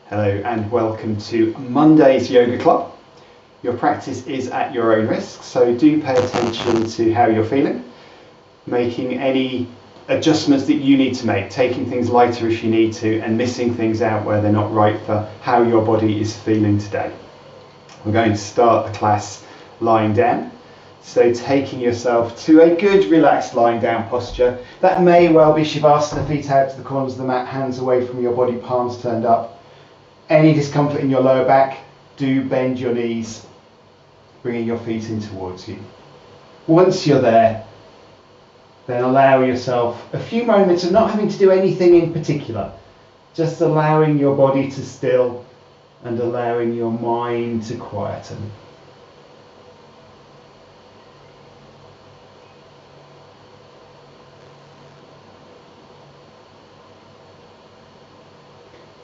Hello and welcome to Monday's Yoga Club. Your practice is at your own risk, so do pay attention to how you're feeling, making any adjustments that you need to make, taking things lighter if you need to, and missing things out where they're not right for how your body is feeling today. We're going to start the class lying down, so taking yourself to a good relaxed lying down posture. That may well be Shavasana, feet out to the corners of the mat, hands away from your body, palms turned up. Any discomfort in your lower back, do bend your knees, bringing your feet in towards you. Once you're there, then allow yourself a few moments of not having to do anything in particular, just allowing your body to still and allowing your mind to quieten.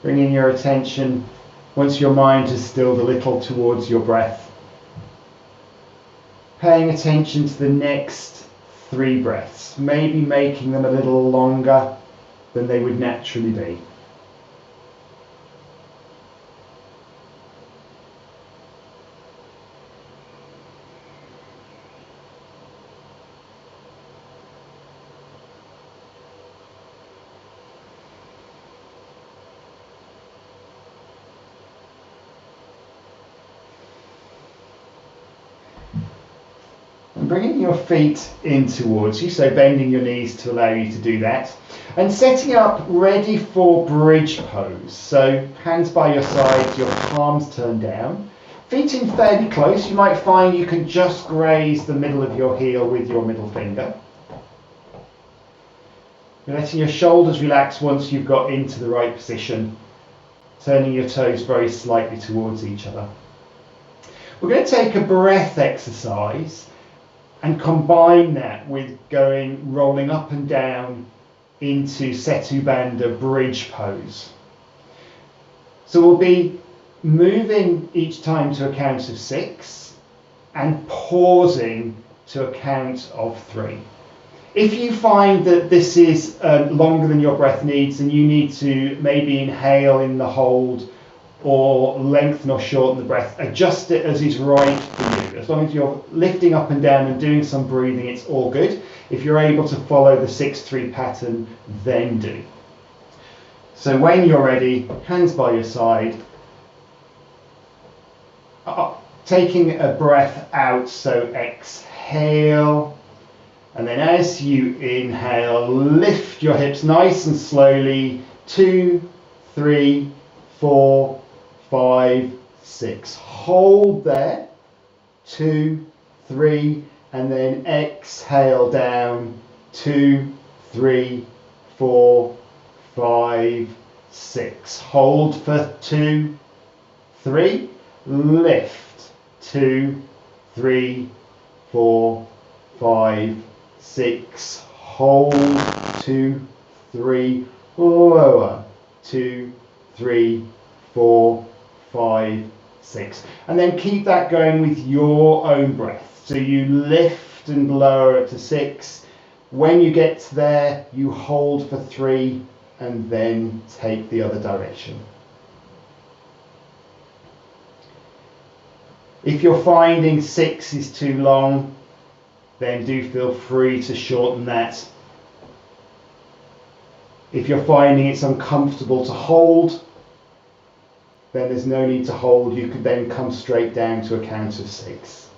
Bringing your attention, once your mind has stilled a little, towards your breath. Paying attention to the next 3 breaths, maybe making them a little longer than they would naturally be. And bringing your feet in towards you, so bending your knees to allow you to do that. And setting up ready for bridge pose. So hands by your sides, your palms turned down. Feet in fairly close. You might find you can just graze the middle of your heel with your middle finger. You're letting your shoulders relax once you've got into the right position. Turning your toes very slightly towards each other. We're going to take a breath exercise and combine that with rolling up and down into Setu Bandha bridge pose. So we'll be moving each time to a count of 6 and pausing to a count of 3. If you find that this is longer than your breath needs and you need to maybe inhale in the hold or lengthen or shorten the breath, adjust it as is right for you. As long as you're lifting up and down and doing some breathing, it's all good. If you're able to follow the 6-3 pattern, then do. So when you're ready, hands by your side, taking a breath out, so exhale, and then as you inhale, lift your hips nice and slowly, 2, 3, 4, 5, 6. Hold there, 2, 3, and then exhale down, 2, 3, 4, 5, 6. Hold for 2, 3, lift, 2, 3, 4, 5, 6. Hold, 2, 3, lower, 2, 3, 4, 5, 6. And then keep that going with your own breath. So you lift and lower it to 6. When you get there, you hold for 3 and then take the other direction. If you're finding 6 is too long, then do feel free to shorten that. If you're finding it's uncomfortable to hold, then there's no need to hold. You could then come straight down to a count of 6.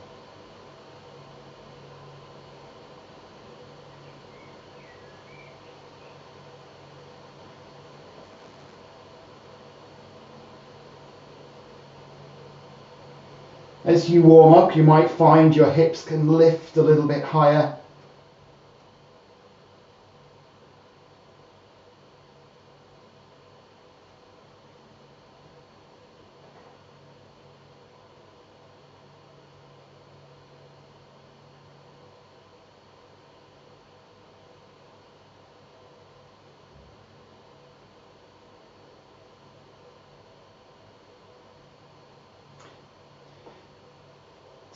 As you warm up, you might find your hips can lift a little bit higher.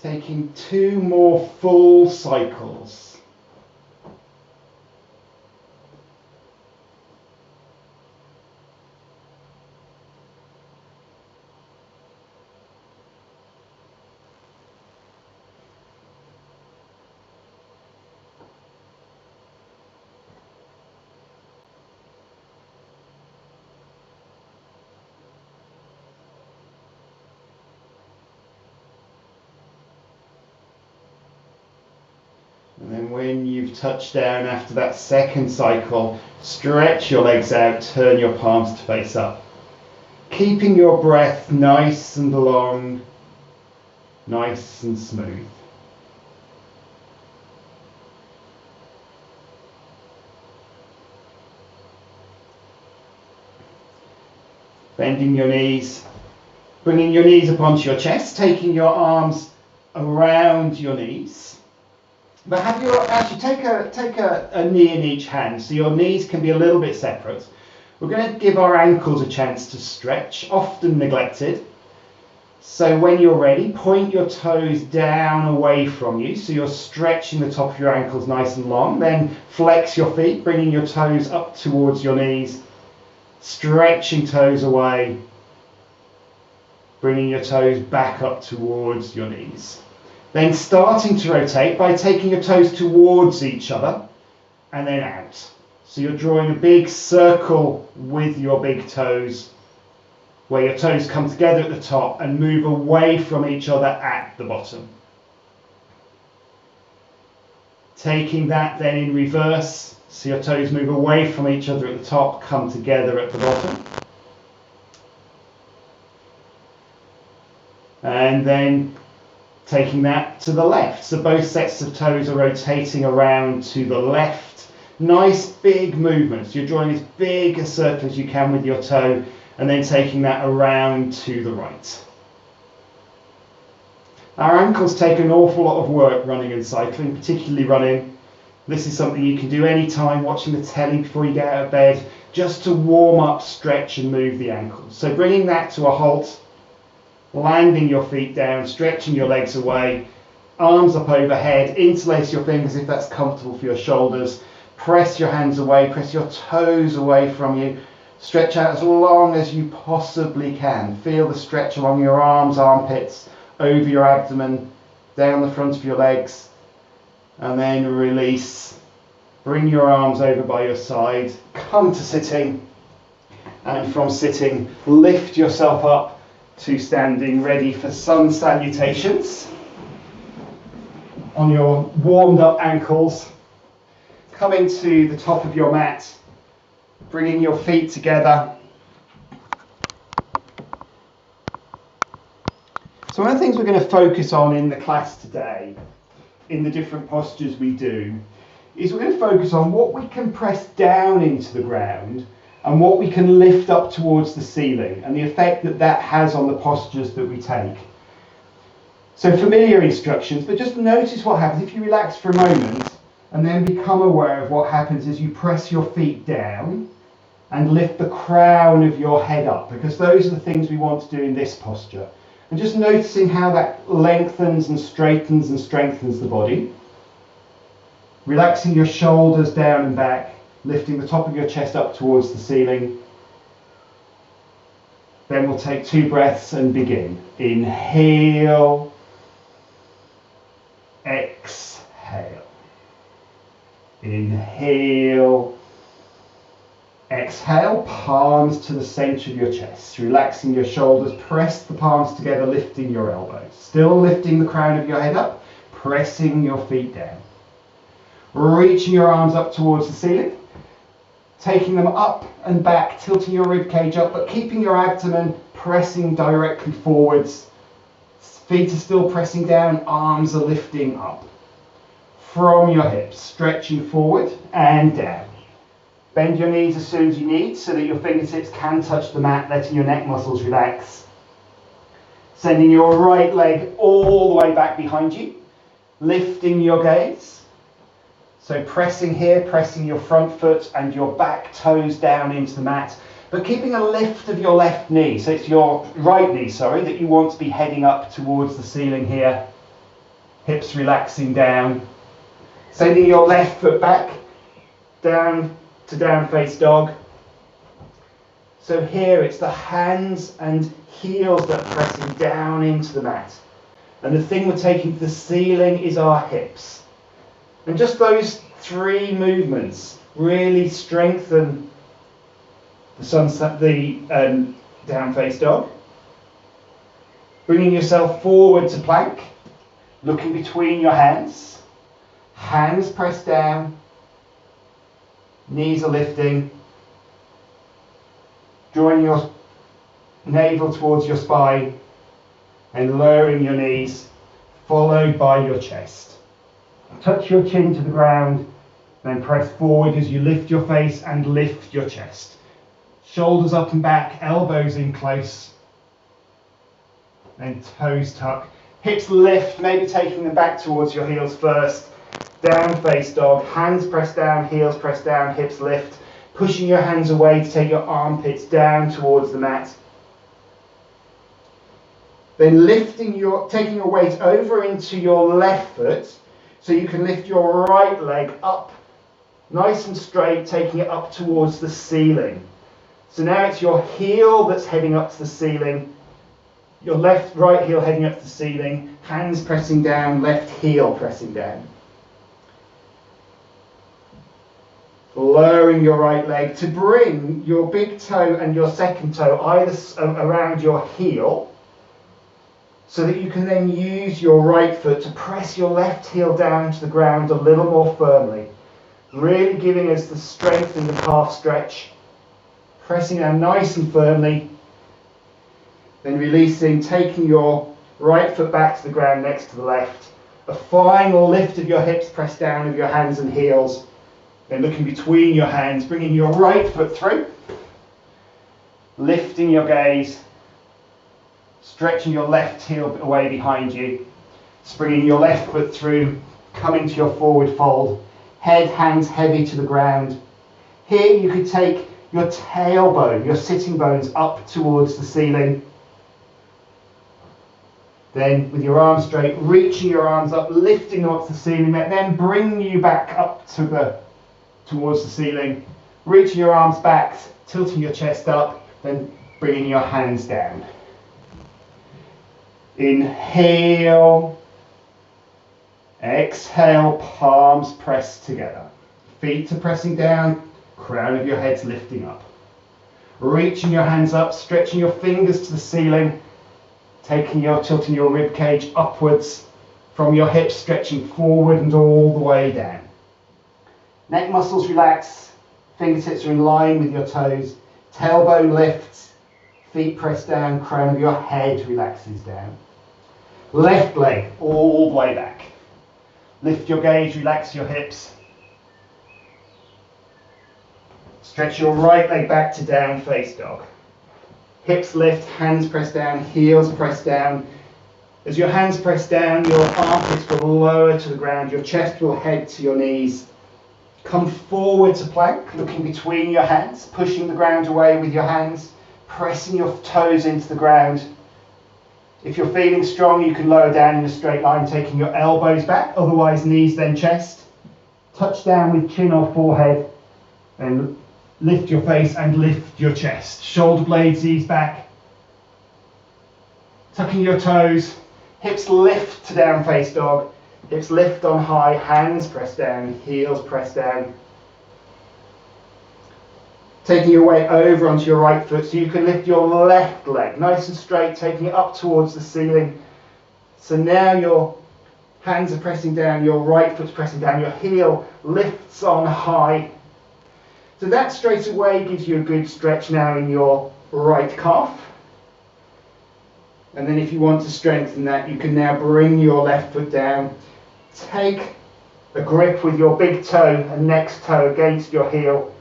Taking 2 more full cycles. And then when you've touched down after that second cycle, stretch your legs out, turn your palms to face up. Keeping your breath nice and long, nice and smooth. Bending your knees, bringing your knees up onto your chest, taking your arms around your knees. But actually take a knee in each hand, so your knees can be a little bit separate. We're going to give our ankles a chance to stretch, often neglected. So when you're ready, point your toes down away from you, so you're stretching the top of your ankles nice and long. Then flex your feet, bringing your toes up towards your knees, stretching toes away, bringing your toes back up towards your knees. Then starting to rotate by taking your toes towards each other and then out. So you're drawing a big circle with your big toes, where your toes come together at the top and move away from each other at the bottom. Taking that then in reverse, so your toes move away from each other at the top, come together at the bottom. And then taking that to the left. So both sets of toes are rotating around to the left. Nice big movements. You're drawing as big a circle as you can with your toe, and then taking that around to the right. Our ankles take an awful lot of work running and cycling, particularly running. This is something you can do anytime, watching the telly before you get out of bed, just to warm up, stretch and move the ankles. So bringing that to a halt, landing your feet down, stretching your legs away, arms up overhead, interlace your fingers if that's comfortable for your shoulders, press your hands away, press your toes away from you, stretch out as long as you possibly can. Feel the stretch along your arms, armpits, over your abdomen, down the front of your legs, and then release. Bring your arms over by your side, come to sitting, and from sitting, lift yourself up to standing, ready for sun salutations. On your warmed up ankles, coming to the top of your mat, bringing your feet together. So one of the things we're going to focus on in the class today, in the different postures we do, is we're going to focus on what we can press down into the ground and what we can lift up towards the ceiling, and the effect that that has on the postures that we take. So familiar instructions, but just notice what happens if you relax for a moment and then become aware of what happens as you press your feet down and lift the crown of your head up, because those are the things we want to do in this posture. And just noticing how that lengthens and straightens and strengthens the body. Relaxing your shoulders down and back, lifting the top of your chest up towards the ceiling. Then we'll take 2 breaths and begin. Inhale, exhale. Inhale, exhale, palms to the centre of your chest. Relaxing your shoulders, press the palms together, lifting your elbows. Still lifting the crown of your head up, pressing your feet down. Reaching your arms up towards the ceiling. Taking them up and back, tilting your rib cage up, but keeping your abdomen pressing directly forwards. Feet are still pressing down, arms are lifting up. From your hips, stretching forward and down. Bend your knees as soon as you need so that your fingertips can touch the mat, letting your neck muscles relax. Sending your right leg all the way back behind you, lifting your gaze. So pressing here, pressing your front foot and your back toes down into the mat, but keeping a lift of your left knee. So it's your right knee, that you want to be heading up towards the ceiling here. Hips relaxing down. Sending your left foot back, down to down face dog. So here it's the hands and heels that are pressing down into the mat. And the thing we're taking to the ceiling is our hips. And just those 3 movements really strengthen the down face dog. Bringing yourself forward to plank, looking between your hands. Hands pressed down, knees are lifting, drawing your navel towards your spine and lowering your knees, followed by your chest. Touch your chin to the ground, then press forward as you lift your face and lift your chest. Shoulders up and back, elbows in close, then toes tuck. Hips lift, maybe taking them back towards your heels first. Down face dog, hands press down, heels press down, hips lift. Pushing your hands away to take your armpits down towards the mat. Then taking your weight over into your left foot, so you can lift your right leg up, nice and straight, taking it up towards the ceiling. So now it's your heel that's heading up to the ceiling, your right heel heading up to the ceiling, hands pressing down, left heel pressing down. Lowering your right leg to bring your big toe and your second toe either around your heel, so that you can then use your right foot to press your left heel down to the ground a little more firmly. Really giving us the strength in the calf stretch. Pressing down nice and firmly. Then releasing, taking your right foot back to the ground next to the left. A final lift of your hips, press down of your hands and heels. Then looking between your hands, bringing your right foot through. Lifting your gaze. Stretching your left heel away behind you. Springing your left foot through, coming to your forward fold. Head, hands heavy to the ground. Here you could take your tailbone, your sitting bones up towards the ceiling. Then with your arms straight, reaching your arms up, lifting them up to the ceiling, then bring you back up towards the ceiling. Reaching your arms back, tilting your chest up, then bringing your hands down. Inhale. Exhale, palms pressed together. Feet are pressing down, crown of your head's lifting up. Reaching your hands up, stretching your fingers to the ceiling, tilting your rib cage upwards from your hips, stretching forward and all the way down. Neck muscles relax, fingertips are in line with your toes, tailbone lifts, feet press down, crown of your head relaxes down. Left leg all the way back. Lift your gaze, relax your hips. Stretch your right leg back to down face dog. Hips lift, hands press down, heels press down. As your hands press down, your armpits will lower to the ground, your chest will head to your knees. Come forward to plank, looking between your hands, pushing the ground away with your hands, pressing your toes into the ground. If you're feeling strong, you can lower down in a straight line, taking your elbows back, otherwise knees then chest. Touch down with chin or forehead, then lift your face and lift your chest. Shoulder blades ease back. Tucking your toes, hips lift to down face dog, hips lift on high, hands press down, heels press down. Taking your weight over onto your right foot so you can lift your left leg nice and straight, taking it up towards the ceiling. So now your hands are pressing down, your right foot's pressing down, your heel lifts on high. So that straight away gives you a good stretch now in your right calf. And then if you want to strengthen that, you can now bring your left foot down. Take a grip with your big toe and next toe against your heel,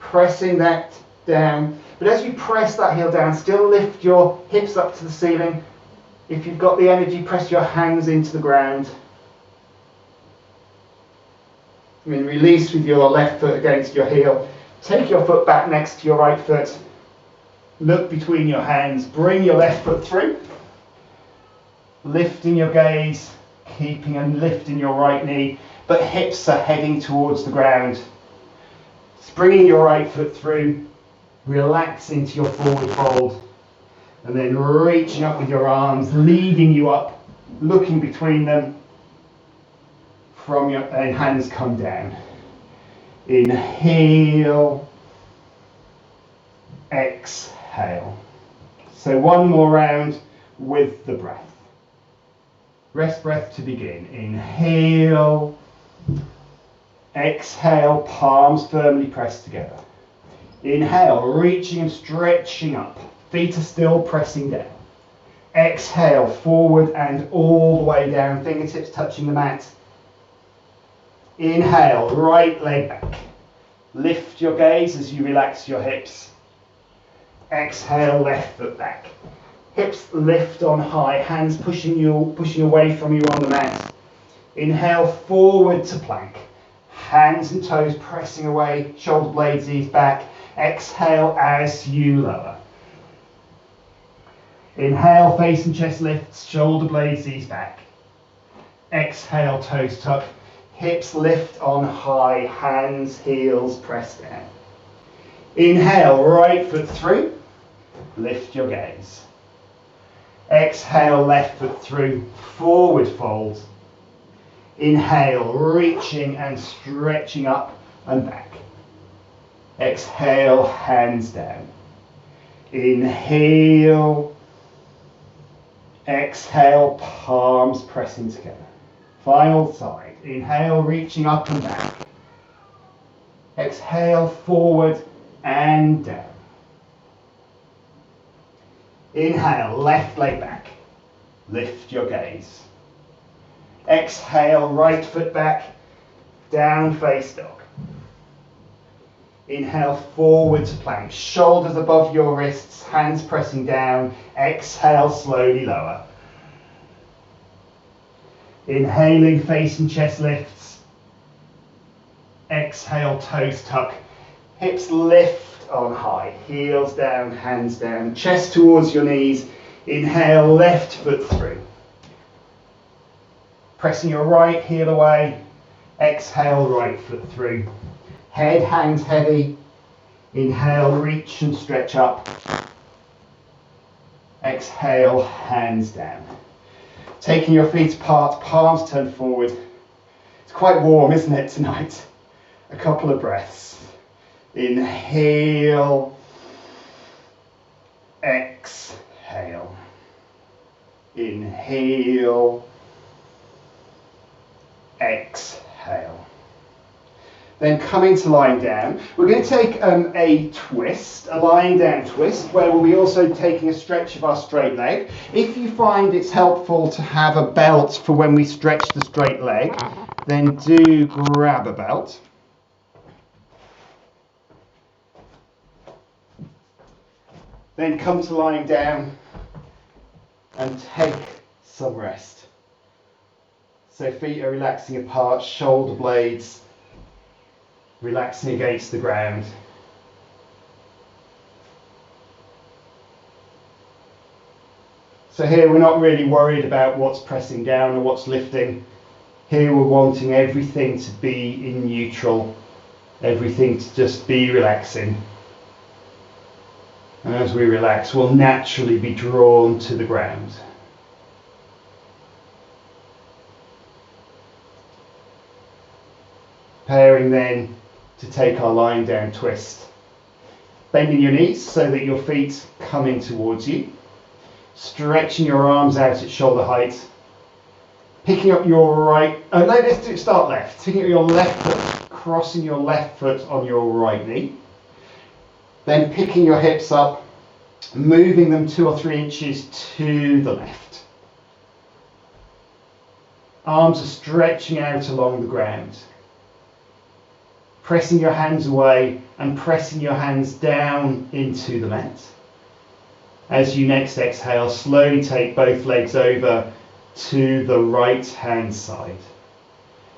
pressing that down. But as you press that heel down, still lift your hips up to the ceiling. If you've got the energy, press your hands into the ground. And then release with your left foot against your heel. Take your foot back next to your right foot. Look between your hands. Bring your left foot through. Lifting your gaze, keeping and lifting your right knee, but hips are heading towards the ground. Bringing your right foot through, relax into your forward fold, and then reaching up with your arms, leading you up, looking between them, from your hands come down. Inhale, exhale. So one more round with the breath. Rest breath to begin. Inhale, Exhale, palms firmly pressed together. Inhale, reaching and stretching up. Feet are still pressing down. Exhale, forward and all the way down, fingertips touching the mat. Inhale, right leg back. Lift your gaze as you relax your hips. Exhale, left foot back. Hips lift on high, hands pushing away from you on the mat. Inhale, forward to plank. Hands and toes pressing away, shoulder blades ease back. Exhale as you lower. Inhale, face and chest lifts, shoulder blades ease back. Exhale, toes tuck, hips lift on high, hands, heels press down. Inhale, right foot through, lift your gaze. Exhale, left foot through, forward fold. Inhale, reaching and stretching up and back. Exhale, hands down. Inhale. Exhale, palms pressing together. Final side. Inhale, reaching up and back. Exhale, forward and down. Inhale, left leg back. Lift your gaze. Exhale, right foot back. Down face dog. Inhale, forward to plank. Shoulders above your wrists, hands pressing down. Exhale, slowly lower. Inhaling, face and chest lifts. Exhale, toes tuck. Hips lift on high. Heels down, hands down. Chest towards your knees. Inhale, left foot through. Pressing your right heel away. Exhale, right foot through. Head hangs heavy. Inhale, reach and stretch up. Exhale, hands down. Taking your feet apart, palms turned forward. It's quite warm, isn't it, tonight? A couple of breaths. Inhale. Exhale. Inhale. Exhale. Then coming to lying down, we're going to take a twist, a lying down twist, where we'll be also taking a stretch of our straight leg. If you find it's helpful to have a belt for when we stretch the straight leg, then do grab a belt. Then come to lying down and take some rest. So feet are relaxing apart, shoulder blades relaxing against the ground. So here we're not really worried about what's pressing down or what's lifting. Here we're wanting everything to be in neutral, everything to just be relaxing. And as we relax, we'll naturally be drawn to the ground. Preparing then to take our lying down twist. Bending your knees so that your feet come in towards you. Stretching your arms out at shoulder height. Picking up your right, let's start left. Picking up your left foot, crossing your left foot on your right knee. Then picking your hips up, moving them 2 or 3 inches to the left. Arms are stretching out along the ground. Pressing your hands away and pressing your hands down into the mat. As you next exhale, slowly take both legs over to the right hand side.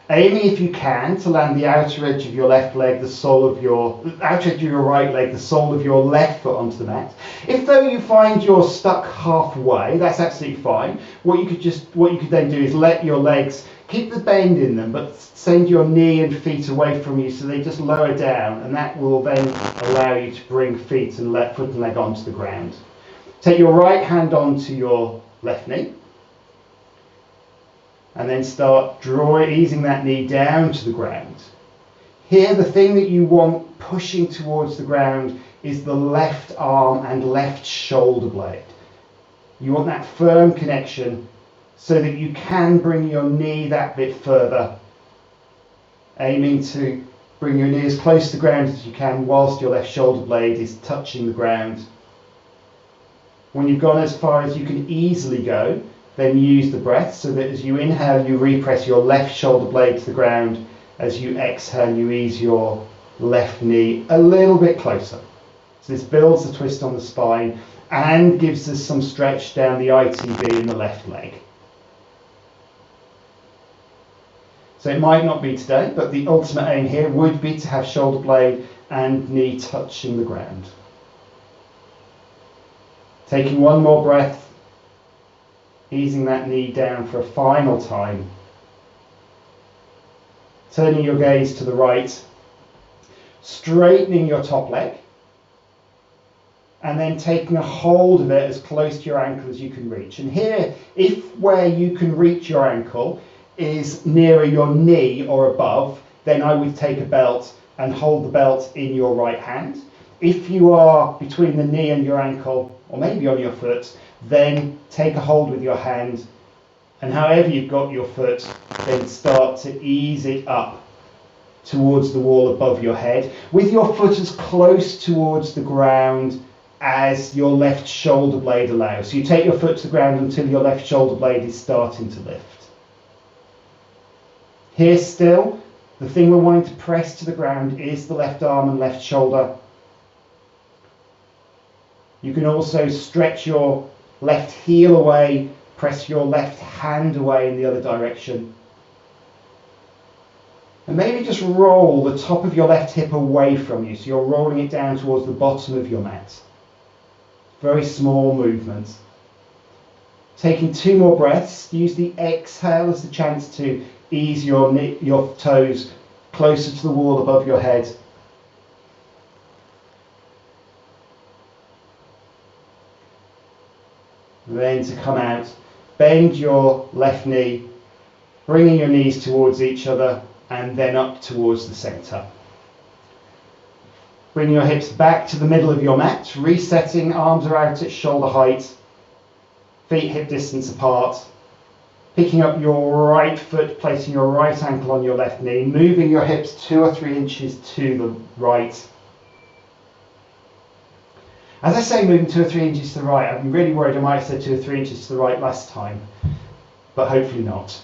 Aiming if you can to land the outer edge of your left leg, the sole of your outer edge of your right leg, the sole of your left foot onto the mat. If though you find you're stuck halfway, that's absolutely fine. What you could then do is let your legs keep the bend in them, but send your knee and feet away from you so they just lower down, and that will then allow you to bring feet and foot and leg onto the ground. Take your right hand onto your left knee. And then start easing that knee down to the ground. Here, the thing that you want pushing towards the ground is the left arm and left shoulder blade. You want that firm connection so that you can bring your knee that bit further aiming to bring your knee as close to the ground as you can whilst your left shoulder blade is touching the ground. When you've gone as far as you can easily go, then use the breath so that as you inhale, you repress your left shoulder blade to the ground. As you exhale, you ease your left knee a little bit closer. So this builds the twist on the spine and gives us some stretch down the ITB in the left leg. So it might not be today, but the ultimate aim here would be to have shoulder blade and knee touching the ground. Taking one more breath, easing that knee down for a final time. Turning your gaze to the right, straightening your top leg, and then taking a hold of it as close to your ankle as you can reach. And here, if where you can reach your ankle is nearer your knee or above, then I would take a belt and hold the belt in your right hand. If you are between the knee and your ankle, or maybe on your foot, then take a hold with your hand, and however you've got your foot, then start to ease it up towards the wall above your head, with your foot as close towards the ground as your left shoulder blade allows. So you take your foot to the ground until your left shoulder blade is starting to lift. Here still, the thing we're wanting to press to the ground is the left arm and left shoulder. You can also stretch your left heel away, press your left hand away in the other direction. And maybe just roll the top of your left hip away from you, so you're rolling it down towards the bottom of your mat. Very small movement. Taking 2 more breaths, use the exhale as the chance to ease your toes closer to the wall above your head. Then to come out, bend your left knee, bringing your knees towards each other and then up towards the centre. Bring your hips back to the middle of your mat, resetting, arms are out at shoulder height, feet hip distance apart. Picking up your right foot, placing your right ankle on your left knee, moving your hips 2 or 3 inches to the right. As I say moving 2 or 3 inches to the right, I'm really worried I might have said 2 or 3 inches to the right last time, but hopefully not.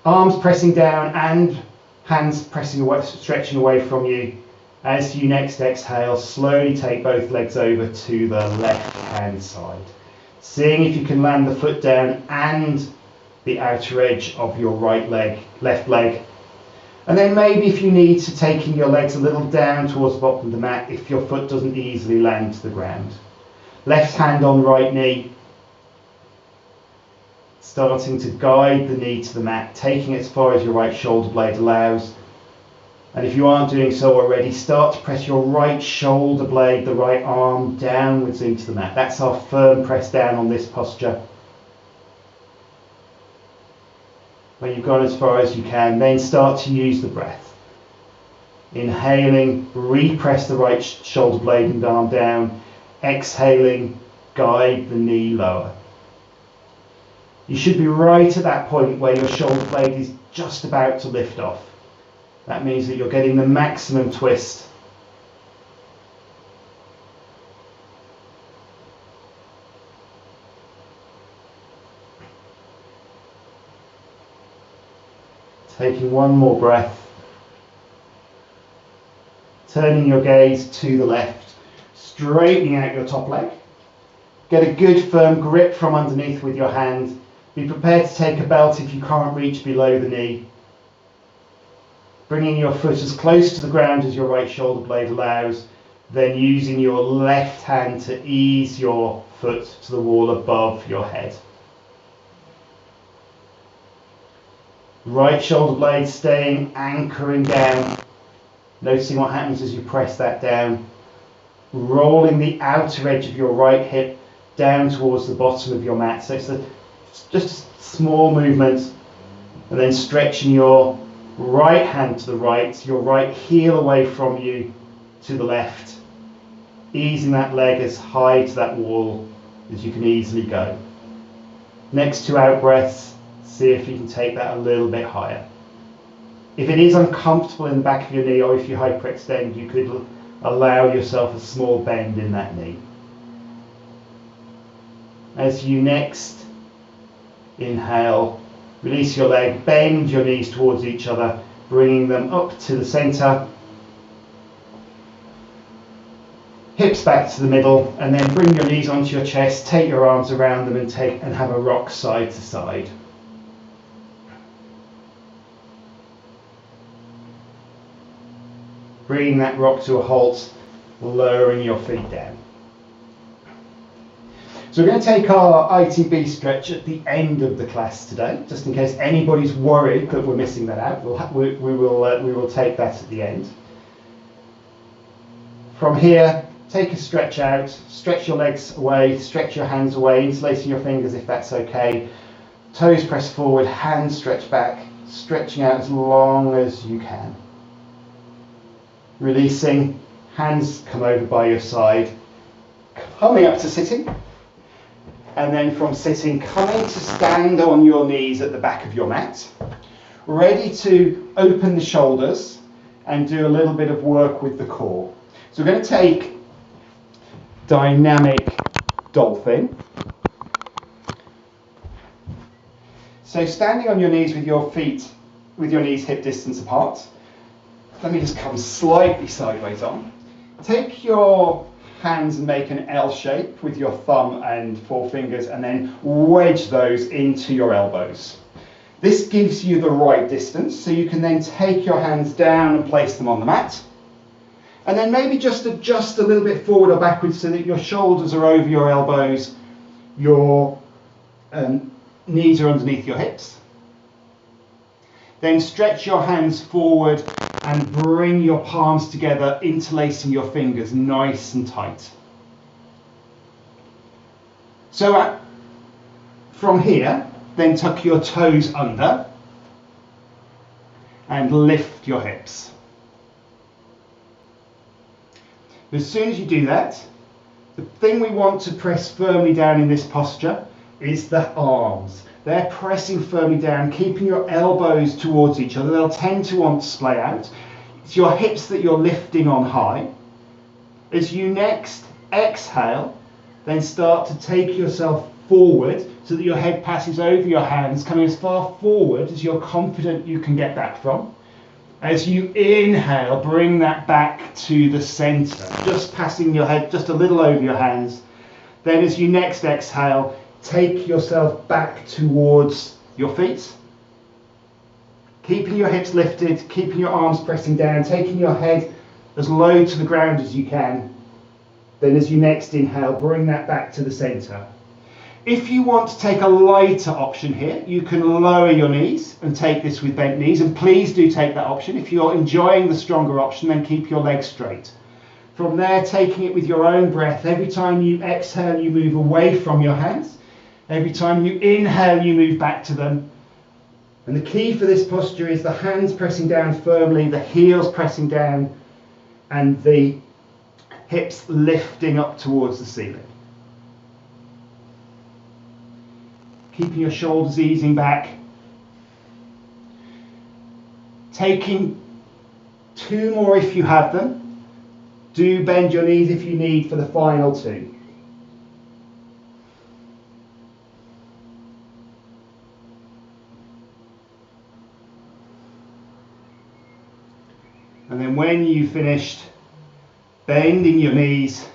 Arms pressing down and hands pressing away, stretching away from you. As you next exhale, slowly take both legs over to the left hand side. Seeing if you can land the foot down and the outer edge of your left leg. And then maybe if you need to, taking your legs a little down towards the bottom of the mat if your foot doesn't easily land to the ground. Left hand on right knee, starting to guide the knee to the mat, taking it as far as your right shoulder blade allows. And if you aren't doing so already, start to press your right shoulder blade, the right arm downwards into the mat. That's our firm press down on this posture. When you've gone as far as you can, then start to use the breath. Inhaling, repress the right shoulder blade and arm down. Exhaling, guide the knee lower. You should be right at that point where your shoulder blade is just about to lift off. That means that you're getting the maximum twist. Taking one more breath. Turning your gaze to the left, straightening out your top leg. Get a good firm grip from underneath with your hand. Be prepared to take a belt if you can't reach below the knee. Bringing your foot as close to the ground as your right shoulder blade allows, then using your left hand to ease your foot to the wall above your head. Right shoulder blade staying, anchoring down, noticing what happens as you press that down. Rolling the outer edge of your right hip down towards the bottom of your mat. So it's just a small movement, and then stretching your right hand to the right, your right heel away from you to the left, easing that leg as high to that wall as you can easily go. Next 2 out breaths, see if you can take that a little bit higher. If it is uncomfortable in the back of your knee, or if you hyperextend, you could allow yourself a small bend in that knee. As you next inhale, release your leg, bend your knees towards each other, bringing them up to the center. Hips back to the middle, and then bring your knees onto your chest, take your arms around them and have a rock side to side. Bringing that rock to a halt, lowering your feet down. So we're going to take our ITB stretch at the end of the class today, just in case anybody's worried that we're missing that out. We will take that at the end. From here, take a stretch out, stretch your legs away, stretch your hands away, interlacing your fingers if that's okay. Toes press forward, hands stretch back, stretching out as long as you can. Releasing, hands come over by your side, coming up to sitting. And then from sitting, coming to stand on your knees at the back of your mat, ready to open the shoulders and do a little bit of work with the core. So we're going to take dynamic dolphin. So standing on your knees with your feet, with your knees hip distance apart. Let me just come slightly sideways on. Take your hands and make an L shape with your thumb and forefingers, and then wedge those into your elbows. This gives you the right distance, so you can then take your hands down and place them on the mat. And then maybe just adjust a little bit forward or backwards so that your shoulders are over your elbows, your knees are underneath your hips. Then stretch your hands forward and bring your palms together, interlacing your fingers nice and tight. So from here, then tuck your toes under and lift your hips. As soon as you do that, the thing we want to press firmly down in this posture is the arms. They're pressing firmly down, keeping your elbows towards each other. They'll tend to want to splay out. It's your hips that you're lifting on high. As you next exhale, then start to take yourself forward so that your head passes over your hands, coming as far forward as you're confident you can get back from. As you inhale, bring that back to the center, just passing your head just a little over your hands. Then as you next exhale, take yourself back towards your feet. Keeping your hips lifted, keeping your arms pressing down, taking your head as low to the ground as you can. Then as you next inhale, bring that back to the center. If you want to take a lighter option here, you can lower your knees and take this with bent knees, and please do take that option. If you're enjoying the stronger option, then keep your legs straight. From there, taking it with your own breath. Every time you exhale, you move away from your hands. Every time you inhale, you move back to them. And the key for this posture is the hands pressing down firmly, the heels pressing down, and the hips lifting up towards the ceiling. Keeping your shoulders easing back. Taking two more if you have them. Do bend your knees if you need for the final two. And then when you've finished bending your knees,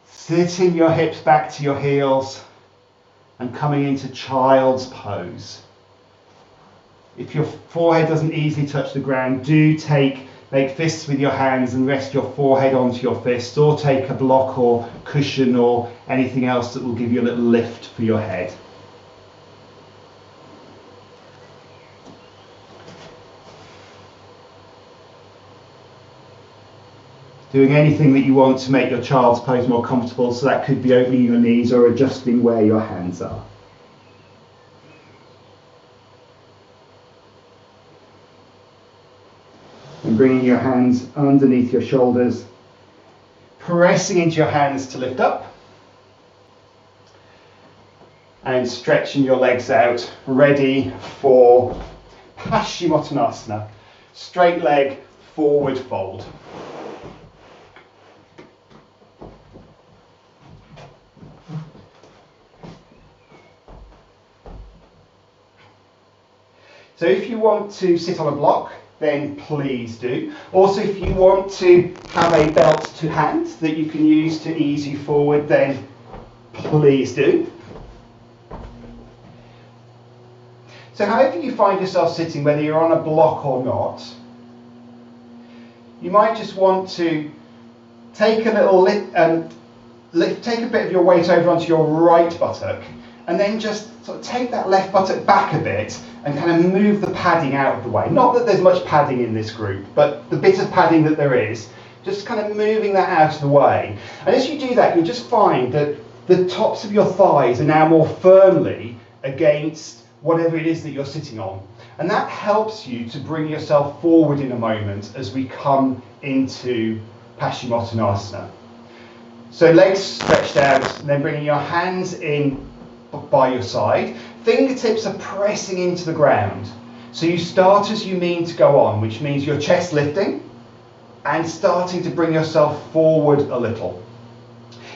sitting your hips back to your heels and coming into child's pose. If your forehead doesn't easily touch the ground, do make fists with your hands and rest your forehead onto your fists, or take a block or cushion or anything else that will give you a little lift for your head. Doing anything that you want to make your child's pose more comfortable, so that could be opening your knees or adjusting where your hands are. And bringing your hands underneath your shoulders, pressing into your hands to lift up, and stretching your legs out, ready for Paschimottanasana, straight leg, forward fold. So if you want to sit on a block, then please do. Also, if you want to have a belt to hand that you can use to ease you forward, then please do. So however you find yourself sitting, whether you're on a block or not, you might just want to take a little take a bit of your weight over onto your right buttock, and then just sort of take that left buttock back a bit and kind of move the padding out of the way. Not that there's much padding in this group, but the bit of padding that there is, just kind of moving that out of the way. And as you do that, you'll just find that the tops of your thighs are now more firmly against whatever it is that you're sitting on. And that helps you to bring yourself forward in a moment as we come into Paschimottanasana. So legs stretched out, and then bringing your hands in by your side. Fingertips are pressing into the ground. So you start as you mean to go on, which means your chest lifting and starting to bring yourself forward a little.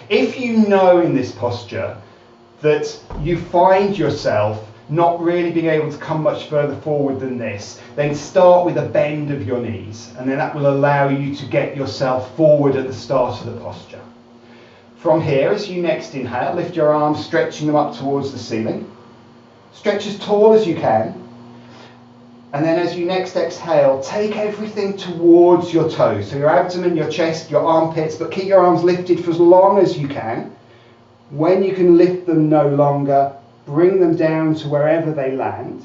If you know in this posture that you find yourself not really being able to come much further forward than this, then start with a bend of your knees, and then that will allow you to get yourself forward at the start of the posture. From here, as you next inhale, lift your arms, stretching them up towards the ceiling. Stretch as tall as you can. And then as you next exhale, take everything towards your toes. So your abdomen, your chest, your armpits, but keep your arms lifted for as long as you can. When you can lift them no longer, bring them down to wherever they land.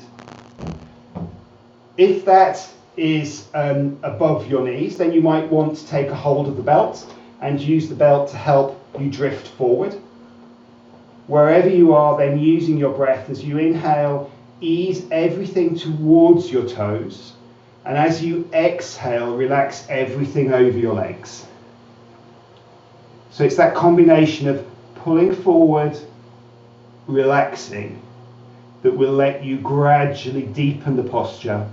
If that is above your knees, then you might want to take a hold of the belt and use the belt to help you drift forward. Wherever you are, then using your breath as you inhale, ease everything towards your toes, and as you exhale, relax everything over your legs. So it's that combination of pulling forward, relaxing, that will let you gradually deepen the posture.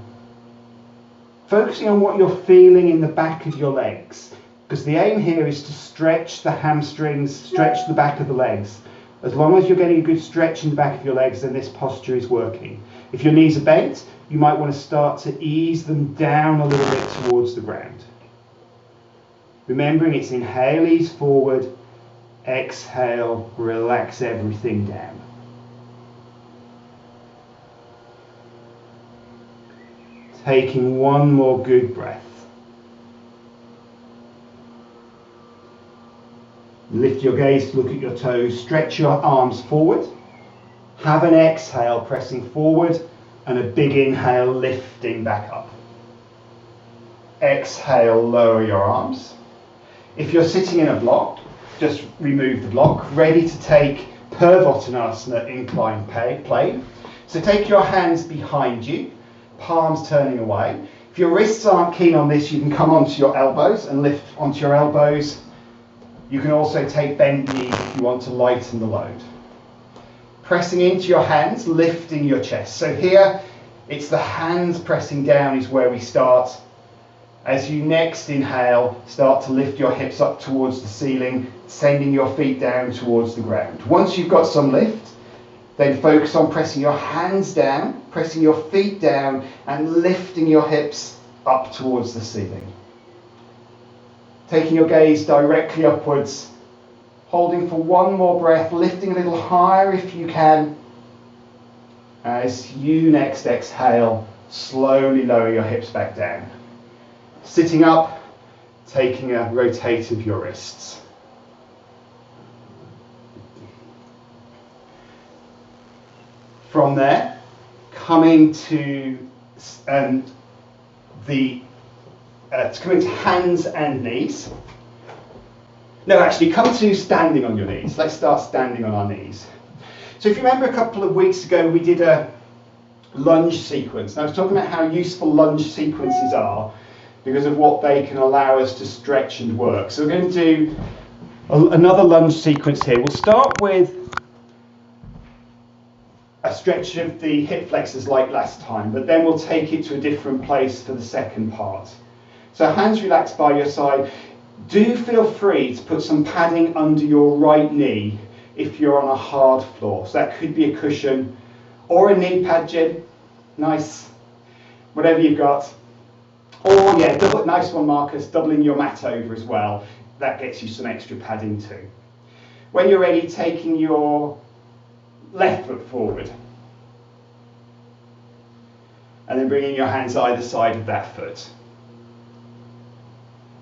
Focusing on what you're feeling in the back of your legs, because the aim here is to stretch the hamstrings, stretch the back of the legs. As long as you're getting a good stretch in the back of your legs, then this posture is working. If your knees are bent, you might want to start to ease them down a little bit towards the ground. Remembering it's inhale, ease forward, exhale, relax everything down. Taking one more good breath. Lift your gaze to look at your toes, stretch your arms forward. Have an exhale, pressing forward, and a big inhale, lifting back up. Exhale, lower your arms. If you're sitting in a block, just remove the block, ready to take Purvottanasana, inclined plane. So take your hands behind you, palms turning away. If your wrists aren't keen on this, you can come onto your elbows and lift onto your elbows. You can also take bend knees if you want to lighten the load. Pressing into your hands, lifting your chest. So here, it's the hands pressing down is where we start. As you next inhale, start to lift your hips up towards the ceiling, sending your feet down towards the ground. Once you've got some lift, then focus on pressing your hands down, pressing your feet down, and lifting your hips up towards the ceiling. Taking your gaze directly upwards, holding for one more breath, lifting a little higher if you can. As you next exhale, slowly lower your hips back down. Sitting up, taking a rotate of your wrists. From there, coming to come into hands and knees. No, actually, come to standing on your knees. Let's start standing on our knees. So if you remember a couple of weeks ago, we did a lunge sequence. And I was talking about how useful lunge sequences are because of what they can allow us to stretch and work. So we're going to do another lunge sequence here. We'll start with a stretch of the hip flexors like last time, but then we'll take it to a different place for the second part. So hands relaxed by your side. Do feel free to put some padding under your right knee if you're on a hard floor. So that could be a cushion or a knee pad, Jim. Nice. Whatever you've got. Or yeah, nice one, Marcus, doubling your mat over as well. That gets you some extra padding too. When you're ready, taking your left foot forward. And then bringing your hands either side of that foot.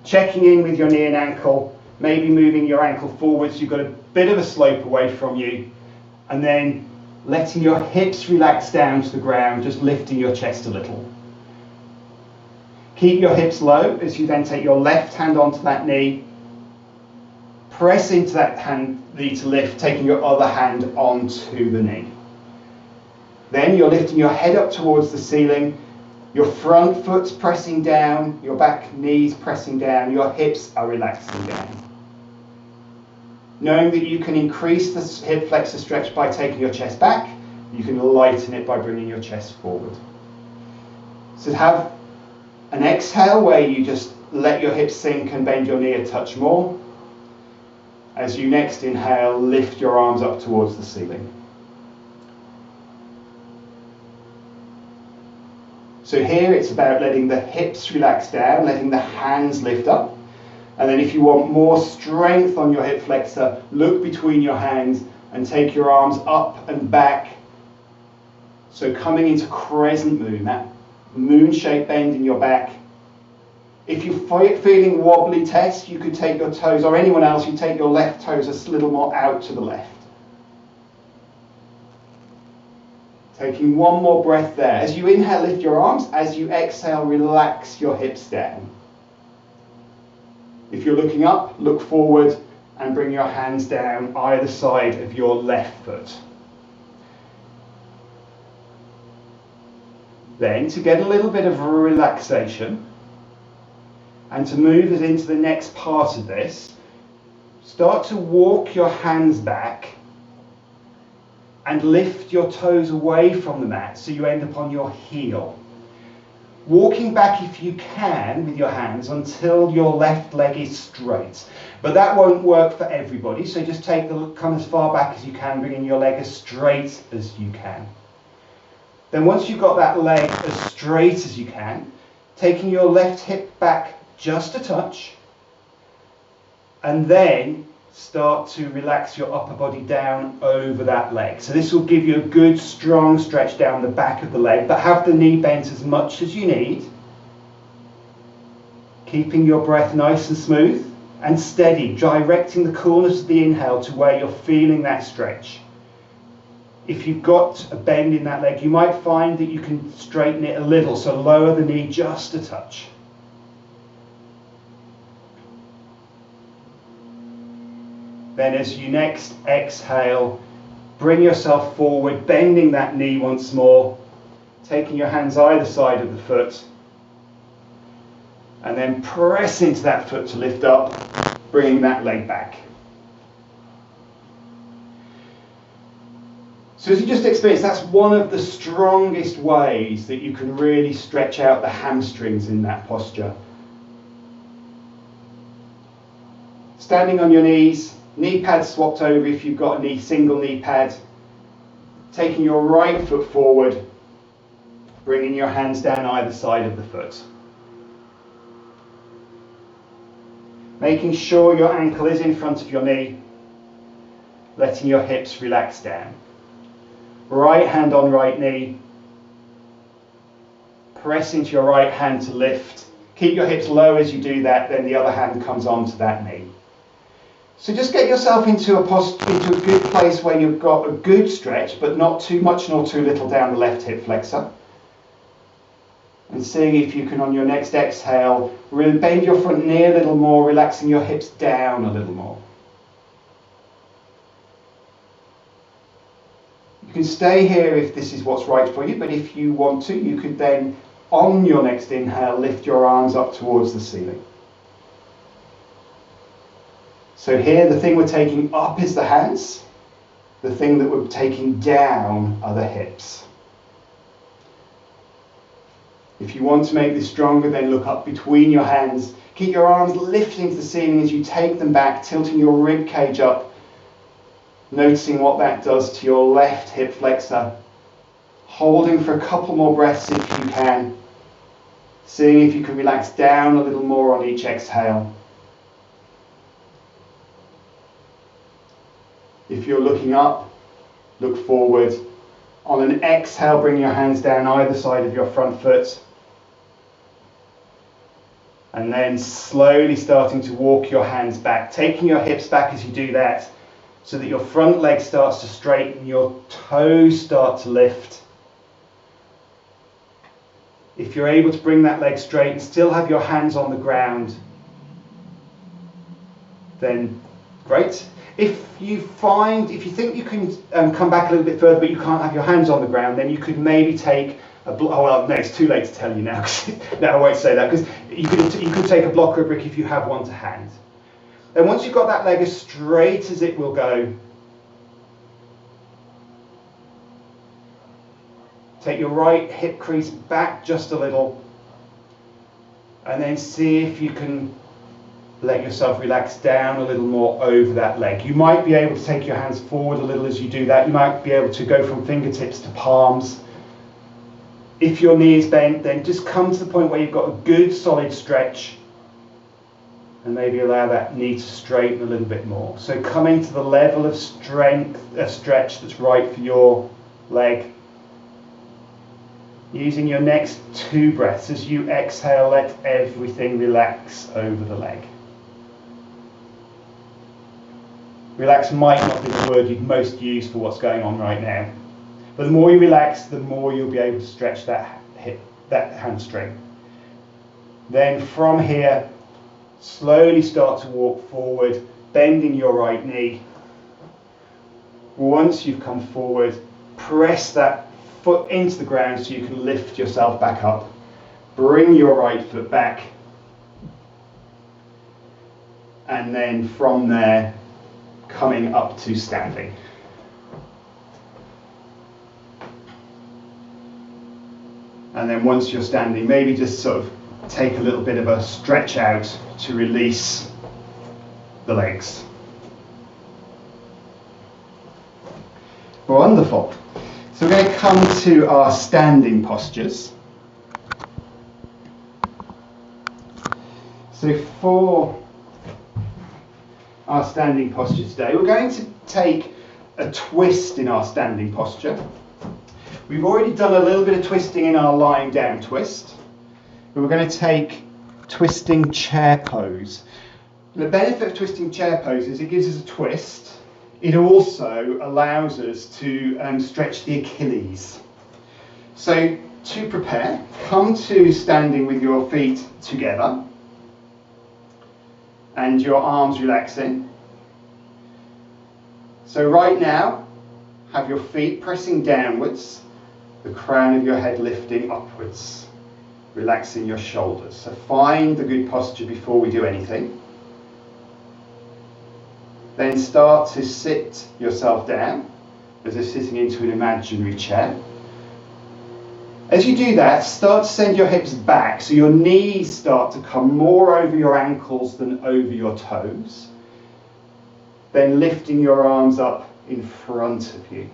Checking in with your knee and ankle, maybe moving your ankle forward so you've got a bit of a slope away from you. And then letting your hips relax down to the ground, just lifting your chest a little. Keep your hips low as you then take your left hand onto that knee. Press into that hand knee to lift, taking your other hand onto the knee. Then you're lifting your head up towards the ceiling, your front foot's pressing down, your back knee's pressing down, your hips are relaxing down. Knowing that you can increase the hip flexor stretch by taking your chest back, you can lighten it by bringing your chest forward. So have an exhale where you just let your hips sink and bend your knee a touch more. As you next inhale, lift your arms up towards the ceiling. So here it's about letting the hips relax down, letting the hands lift up. And then if you want more strength on your hip flexor, look between your hands and take your arms up and back. So coming into crescent moon, that moon-shaped bend in your back. If you're feeling wobbly, Tess, you could take your toes, or anyone else, you take your left toes a little more out to the left. Taking one more breath there. As you inhale, lift your arms. As you exhale, relax your hips down. If you're looking up, look forward and bring your hands down either side of your left foot. Then, to get a little bit of a relaxation and to move us into the next part of this, start to walk your hands back and lift your toes away from the mat so you end up on your heel. Walking back if you can with your hands until your left leg is straight. But that won't work for everybody, so just come as far back as you can, bringing your leg as straight as you can. Then once you've got that leg as straight as you can, taking your left hip back just a touch, and then start to relax your upper body down over that leg. So this will give you a good strong stretch down the back of the leg, but have the knee bent as much as you need. Keeping your breath nice and smooth and steady, directing the coolness of the inhale to where you're feeling that stretch. If you've got a bend in that leg, you might find that you can straighten it a little, so lower the knee just a touch. Then as you next exhale, bring yourself forward, bending that knee once more, taking your hands either side of the foot, and then press into that foot to lift up, bringing that leg back. So as you just experienced, that's one of the strongest ways that you can really stretch out the hamstrings in that posture. Standing on your knees, knee pads swapped over if you've got a single knee pad. Taking your right foot forward, bringing your hands down either side of the foot. Making sure your ankle is in front of your knee, letting your hips relax down. Right hand on right knee. Press into your right hand to lift. Keep your hips low as you do that, then the other hand comes onto that knee. So just get yourself into a good place where you've got a good stretch, but not too much nor too little down the left hip flexor. And seeing if you can, on your next exhale, really bend your front knee a little more, relaxing your hips down a little more. You can stay here if this is what's right for you, but if you want to, you could then, on your next inhale, lift your arms up towards the ceiling. So here, the thing we're taking up is the hands. the thing that we're taking down are the hips. If you want to make this stronger, then look up between your hands. Keep your arms lifting to the ceiling as you take them back, tilting your rib cage up, noticing what that does to your left hip flexor. Holding for a couple more breaths if you can. Seeing if you can relax down a little more on each exhale. If you're looking up, look forward. On an exhale, bring your hands down either side of your front foot. And then slowly starting to walk your hands back, taking your hips back as you do that, so that your front leg starts to straighten, your toes start to lift. If you're able to bring that leg straight and still have your hands on the ground, then great. If you think you can come back a little bit further but you can't have your hands on the ground, then you could maybe take a block. Oh well, no, it's too late to tell you now. No, I won't say that, because you could take a block or a brick if you have one to hand. Then once you've got that leg as straight as it will go, take your right hip crease back just a little, and then see if you can let yourself relax down a little more over that leg. You might be able to take your hands forward a little as you do that. You might be able to go from fingertips to palms. If your knee is bent, then just come to the point where you've got a good solid stretch, and maybe allow that knee to straighten a little bit more. So coming to the level of strength, a stretch that's right for your leg. Using your next 2 breaths, as you exhale, let everything relax over the leg. Relax might not be the word you'd most use for what's going on right now. But the more you relax, the more you'll be able to stretch that hip, that hamstring. Then from here, slowly start to walk forward, bending your right knee. Once you've come forward, press that foot into the ground so you can lift yourself back up. Bring your right foot back. And then from there, coming up to standing. And then once you're standing, maybe just sort of take a little bit of a stretch out to release the legs. Wonderful. So we're going to come to our standing postures. So for our standing posture today, we're going to take a twist in our standing posture. We've already done a little bit of twisting in our lying down twist, but we're going to take twisting chair pose. And the benefit of twisting chair pose is it gives us a twist. It also allows us to stretch the Achilles. So to prepare, come to standing with your feet together and your arms relaxing. So right now, have your feet pressing downwards, the crown of your head lifting upwards, relaxing your shoulders. So find the good posture before we do anything. Then start to sit yourself down as if sitting into an imaginary chair. As you do that, start to send your hips back so your knees start to come more over your ankles than over your toes. Then lifting your arms up in front of you.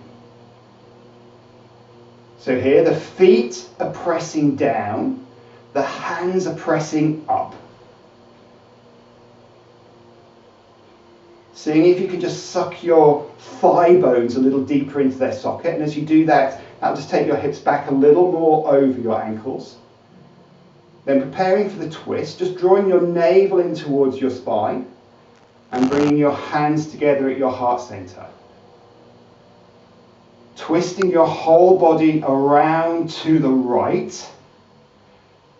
So here the feet are pressing down, the hands are pressing up. Seeing if you can just suck your thigh bones a little deeper into their socket, and as you do that, that'll just take your hips back a little more over your ankles. Then preparing for the twist, just drawing your navel in towards your spine and bringing your hands together at your heart center. Twisting your whole body around to the right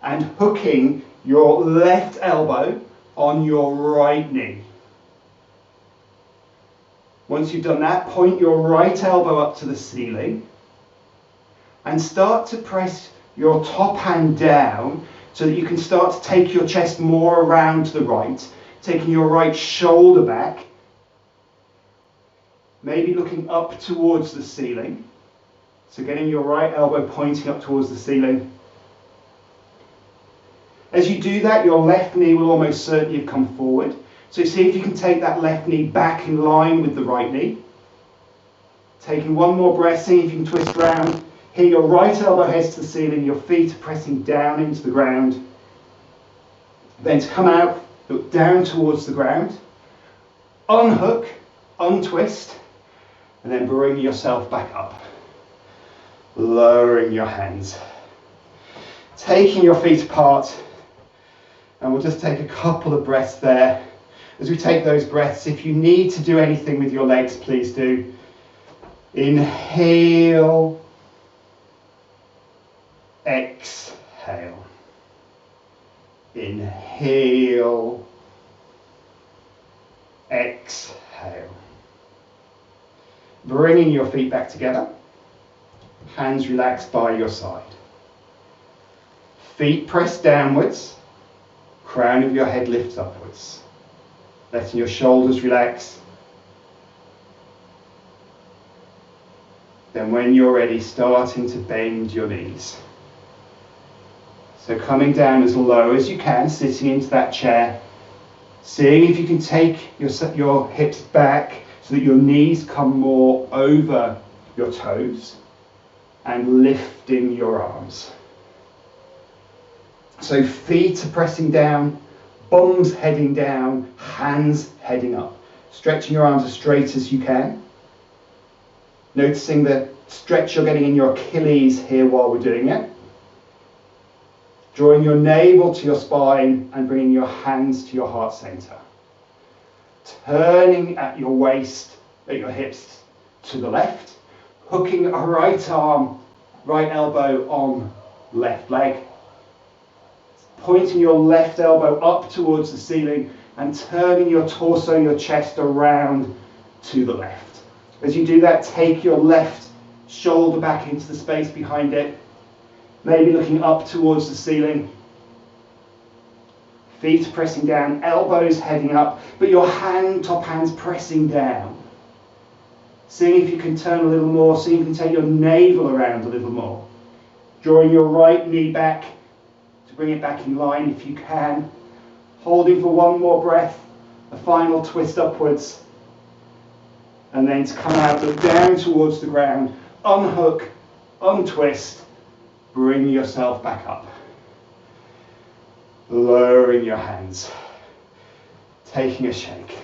and hooking your left elbow on your right knee. Once you've done that, point your right elbow up to the ceiling and start to press your top hand down so that you can start to take your chest more around to the right, taking your right shoulder back. maybe looking up towards the ceiling. So getting your right elbow pointing up towards the ceiling. As you do that, your left knee will almost certainly have come forward. So see if you can take that left knee back in line with the right knee. Taking one more breath, see if you can twist round. Here your right elbow heads to the ceiling, your feet are pressing down into the ground. Then to come out, look down towards the ground. Unhook, untwist, and then bring yourself back up. Lowering your hands. Taking your feet apart. And we'll just take a couple of breaths there. As we take those breaths, if you need to do anything with your legs, please do. Inhale. Exhale. Inhale. Exhale. Bringing your feet back together. Hands relaxed by your side. Feet pressed downwards. Crown of your head lifts upwards. Letting your shoulders relax. Then when you're ready, starting to bend your knees. So coming down as low as you can, sitting into that chair. Seeing if you can take your hips back so that your knees come more over your toes. And lifting your arms. So feet are pressing down, bums heading down, hands heading up. Stretching your arms as straight as you can. Noticing the stretch you're getting in your Achilles here while we're doing it. Drawing your navel to your spine and bringing your hands to your heart center. Turning at your waist, at your hips to the left. Hooking a right arm, right elbow on left leg. Pointing your left elbow up towards the ceiling and turning your torso, your chest around to the left. As you do that, take your left shoulder back into the space behind it. Maybe looking up towards the ceiling. Feet pressing down, elbows heading up, but your top hands pressing down. Seeing if you can turn a little more, so you can take your navel around a little more. Drawing your right knee back to bring it back in line if you can. Holding for one more breath, a final twist upwards. And then to come out, look down towards the ground, unhook, untwist, bring yourself back up. Lowering your hands, taking a shake.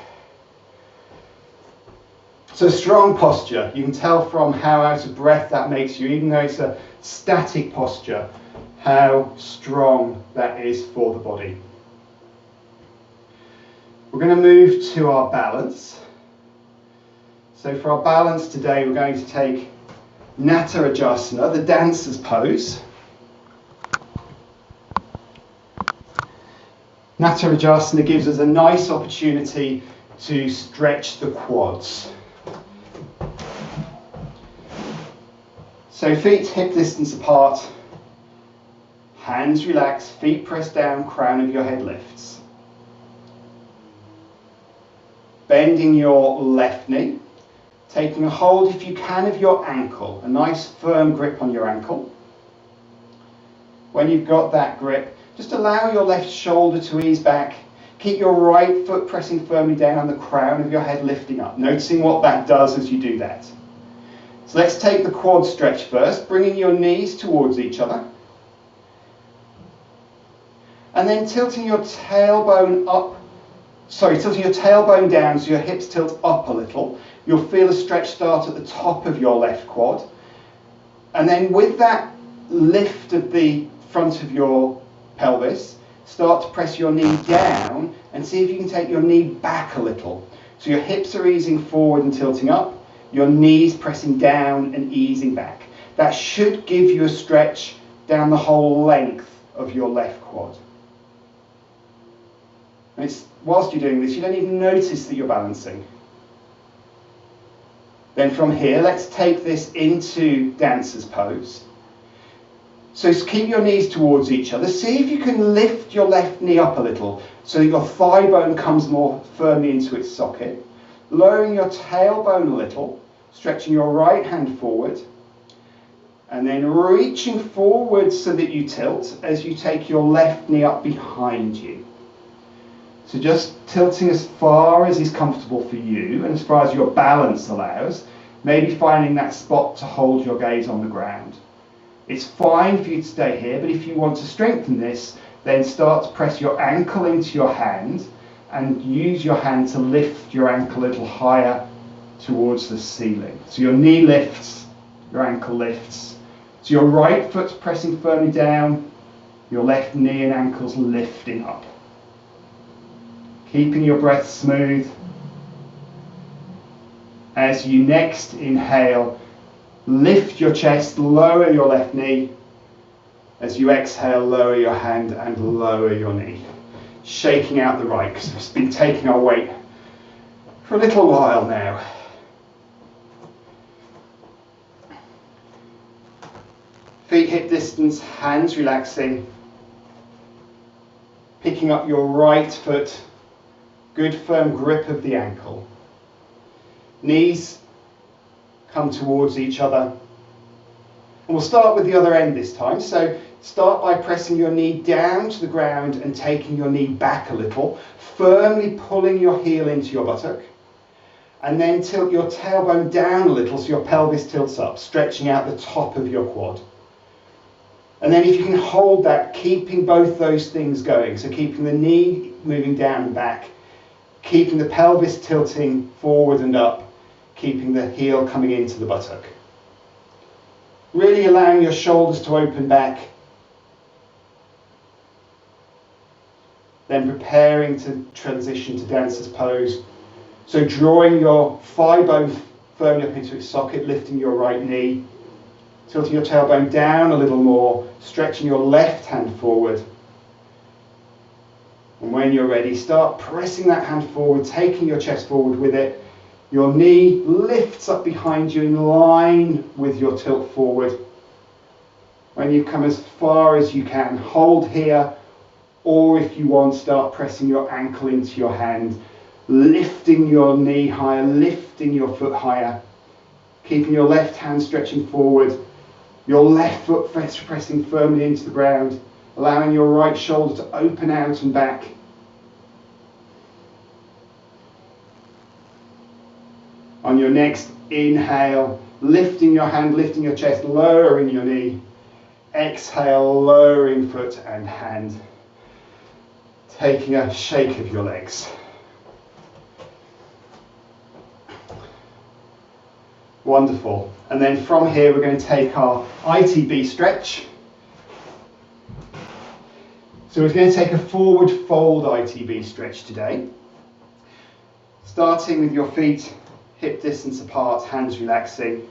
So strong posture, you can tell from how out of breath that makes you, even though it's a static posture, how strong that is for the body. We're going to move to our balance. So for our balance today, we're going to take Nattarajasana, the dancer's pose. Nattarajasana gives us a nice opportunity to stretch the quads. So feet hip distance apart, hands relaxed, feet pressed down, crown of your head lifts. Bending your left knee, taking a hold if you can of your ankle, a nice firm grip on your ankle. When you've got that grip, just allow your left shoulder to ease back. Keep your right foot pressing firmly down and the crown of your head lifting up, noticing what that does as you do that. So let's take the quad stretch first, bringing your knees towards each other. And then tilting your tailbone down so your hips tilt up a little. You'll feel a stretch start at the top of your left quad. And then with that lift of the front of your pelvis, start to press your knee down and see if you can take your knee back a little. So your hips are easing forward and tilting up, your knees pressing down and easing back. That should give you a stretch down the whole length of your left quad. And whilst you're doing this, you don't even notice that you're balancing. Then from here, let's take this into dancer's pose. So keep your knees towards each other. See if you can lift your left knee up a little so that your thigh bone comes more firmly into its socket. lowering your tailbone a little, stretching your right hand forward, and then reaching forward so that you tilt as you take your left knee up behind you. So just tilting as far as is comfortable for you and as far as your balance allows, maybe finding that spot to hold your gaze on the ground. It's fine for you to stay here, but if you want to strengthen this, then start to press your ankle into your hand and use your hand to lift your ankle a little higher towards the ceiling. So your knee lifts, your ankle lifts. So your right foot's pressing firmly down, your left knee and ankle's lifting up. Keeping your breath smooth. As you next inhale, lift your chest, lower your left knee. As you exhale, lower your hand and lower your knee. Shaking out the right, because we've been taking our weight for a little while now. Feet hip distance, hands relaxing. Picking up your right foot, good firm grip of the ankle. Knees come towards each other. And we'll start with the other end this time. So start by pressing your knee down to the ground and taking your knee back a little, firmly pulling your heel into your buttock. And then tilt your tailbone down a little so your pelvis tilts up, stretching out the top of your quad. And then if you can hold that, keeping both those things going, so keeping the knee moving down and back, keeping the pelvis tilting forward and up, keeping the heel coming into the buttock. Really allowing your shoulders to open back. Then preparing to transition to dancer's pose. So drawing your thigh bone firmly up into its socket, lifting your right knee, tilting your tailbone down a little more, stretching your left hand forward. And when you're ready, start pressing that hand forward, taking your chest forward with it. Your knee lifts up behind you in line with your tilt forward. When you come as far as you can, hold here, or if you want, start pressing your ankle into your hand, lifting your knee higher, lifting your foot higher, keeping your left hand stretching forward, your left foot pressing firmly into the ground, allowing your right shoulder to open out and back. On your next inhale, lifting your hand, lifting your chest, lowering your knee. Exhale, lowering foot and hand. Taking a shake of your legs. Wonderful. And then from here we're going to take our ITB stretch. So we're going to take a forward fold ITB stretch today. Starting with your feet hip distance apart, hands relaxing.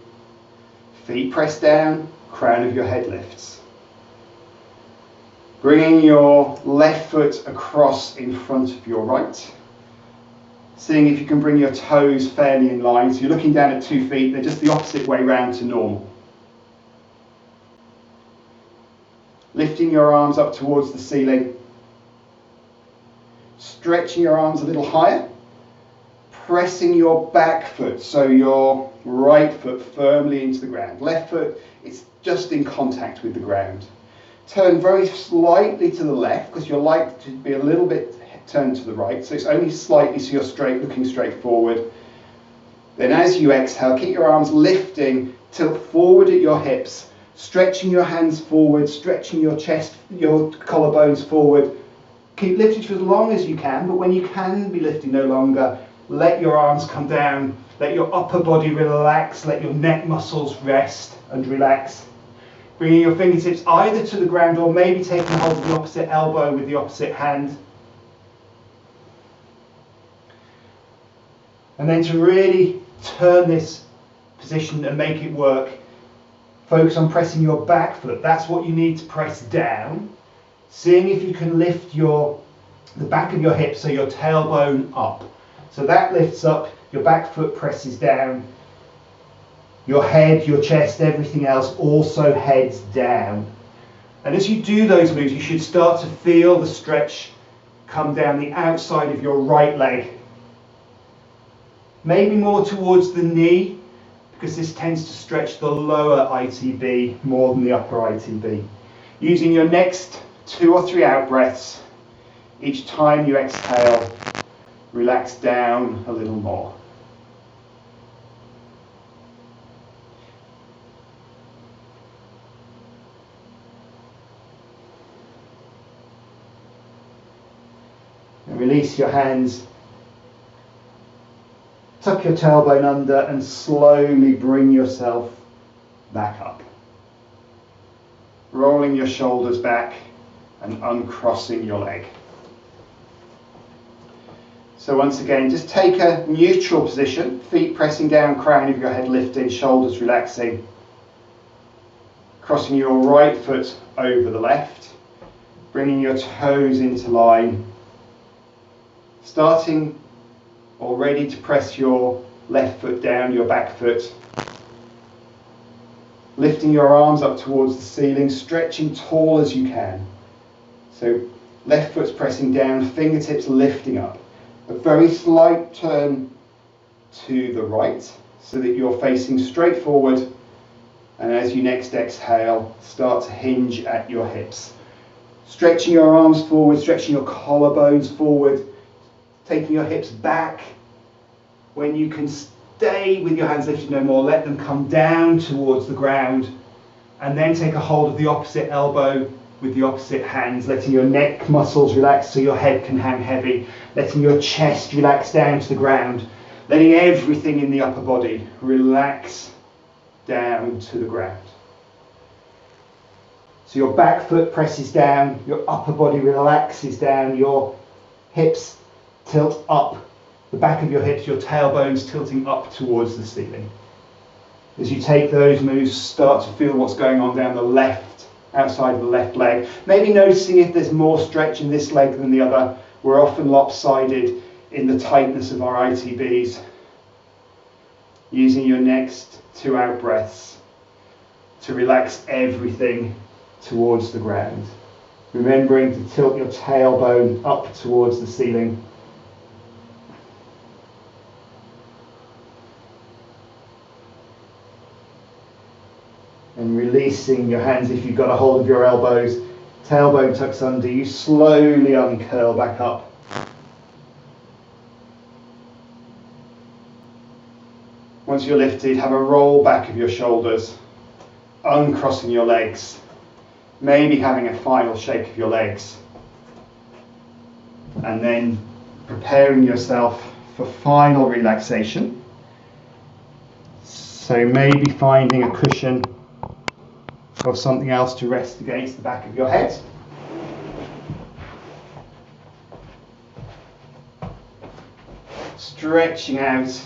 Feet pressed down, crown of your head lifts. Bringing your left foot across in front of your right. Seeing if you can bring your toes fairly in line. So you're looking down at 2 feet, they're just the opposite way round to normal. Lifting your arms up towards the ceiling. Stretching your arms a little higher. Pressing your back foot, so your right foot firmly into the ground. Left foot, it's just in contact with the ground. Turn very slightly to the left, because you're likely to be a little bit turned to the right, so it's only slightly so you're straight, looking straight forward. Then as you exhale, keep your arms lifting, tilt forward at your hips, stretching your hands forward, stretching your chest, your collarbones forward. Keep lifting for as long as you can, but when you can be lifting no longer, let your arms come down, let your upper body relax, let your neck muscles rest and relax. Bringing your fingertips either to the ground or maybe taking hold of the opposite elbow with the opposite hand. And then to really turn this position and make it work, focus on pressing your back foot. That's what you need to press down. Seeing if you can lift the back of your hip so your tailbone up. So that lifts up, your back foot presses down, your head, your chest, everything else also heads down. And as you do those moves, you should start to feel the stretch come down the outside of your right leg. maybe more towards the knee, because this tends to stretch the lower ITB more than the upper ITB. Using your next 2 or 3 out breaths, each time you exhale, relax down a little more. And release your hands. Tuck your tailbone under and slowly bring yourself back up. Rolling your shoulders back and uncrossing your leg. So once again, just take a neutral position, feet pressing down, crown of your head lifting, shoulders relaxing. Crossing your right foot over the left, bringing your toes into line. Starting or ready to press your left foot down, your back foot. Lifting your arms up towards the ceiling, stretching tall as you can. So left foot's pressing down, fingertips lifting up. A very slight turn to the right so that you're facing straight forward. And as you next exhale, start to hinge at your hips. Stretching your arms forward, stretching your collarbones forward, taking your hips back. When you can stay with your hands lifted no more, let them come down towards the ground, and then take a hold of the opposite elbow with the opposite hands, letting your neck muscles relax so your head can hang heavy, letting your chest relax down to the ground, letting everything in the upper body relax down to the ground. So your back foot presses down, your upper body relaxes down, your hips tilt up, the back of your hips, your tailbones tilting up towards the ceiling. As you take those moves, start to feel what's going on down the left, outside of the left leg. Maybe noticing if there's more stretch in this leg than the other. We're often lopsided in the tightness of our ITBs. Using your next 2 out breaths to relax everything towards the ground. Remembering to tilt your tailbone up towards the ceiling. And releasing your hands if you've got a hold of your elbows. Tailbone tucks under, you slowly uncurl back up. Once you're lifted, have a roll back of your shoulders, uncrossing your legs, maybe having a final shake of your legs, and then preparing yourself for final relaxation. So maybe finding a cushion or something else to rest against the back of your head. Stretching out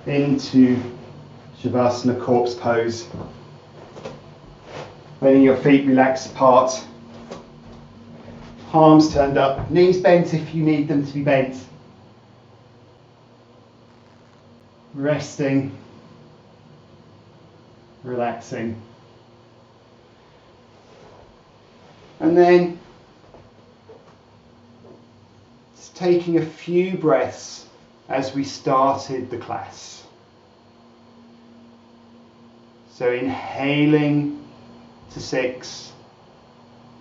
into Shavasana corpse pose. Letting your feet relax apart. Palms turned up, knees bent if you need them to be bent. Resting, relaxing. And then just taking a few breaths as we started the class. So inhaling to 6,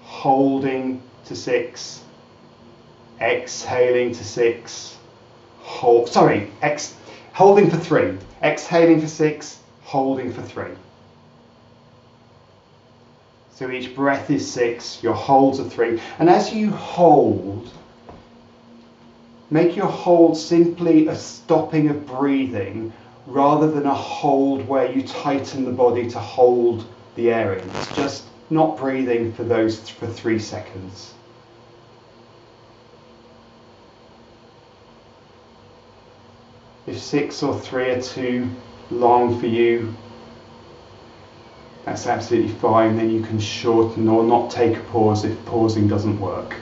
holding to 6, exhaling to 6, holding for 3, exhaling for 6, holding for 3. So each breath is 6, your holds are 3. And as you hold, make your hold simply a stopping of breathing rather than a hold where you tighten the body to hold the air in. It's just not breathing for 3 seconds. If 6 or 3 are too long for you, that's absolutely fine. Then you can shorten or not take a pause if pausing doesn't work.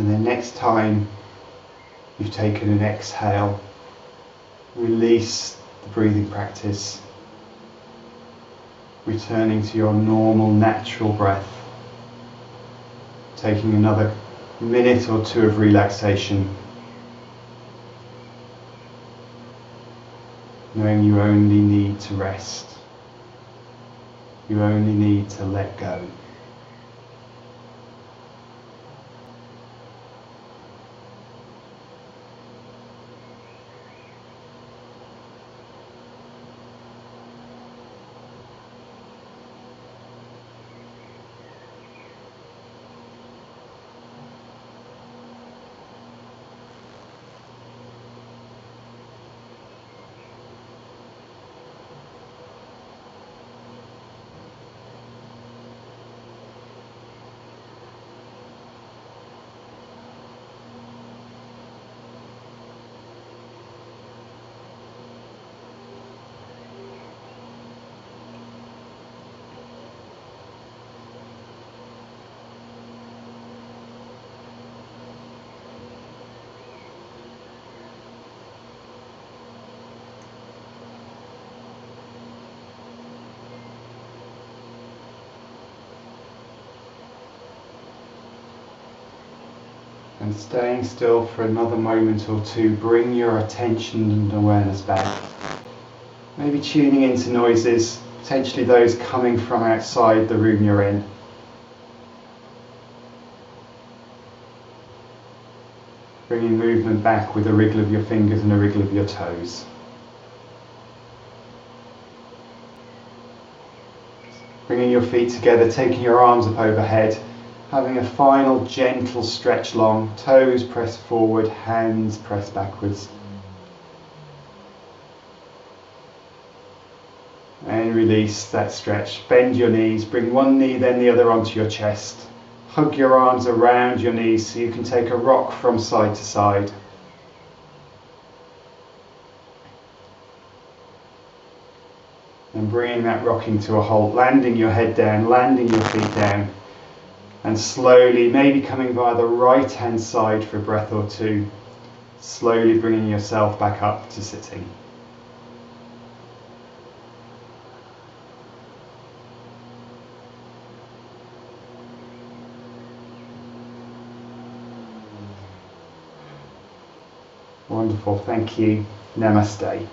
And then next time you've taken an exhale, release the breathing practice, returning to your normal natural breath, taking another minute or two of relaxation, knowing you only need to rest, you only need to let go. And staying still for another moment or two, bring your attention and awareness back. Maybe tuning into noises, potentially those coming from outside the room you're in. Bringing movement back with a wriggle of your fingers and a wriggle of your toes. Bringing your feet together, taking your arms up overhead. Having a final gentle stretch long, toes press forward, hands press backwards. And release that stretch. Bend your knees, bring one knee then the other onto your chest. Hug your arms around your knees so you can take a rock from side to side. And bringing that rocking to a halt, landing your head down, landing your feet down. And slowly, maybe coming via the right hand side for a breath or two, slowly bringing yourself back up to sitting. Wonderful, thank you. Namaste.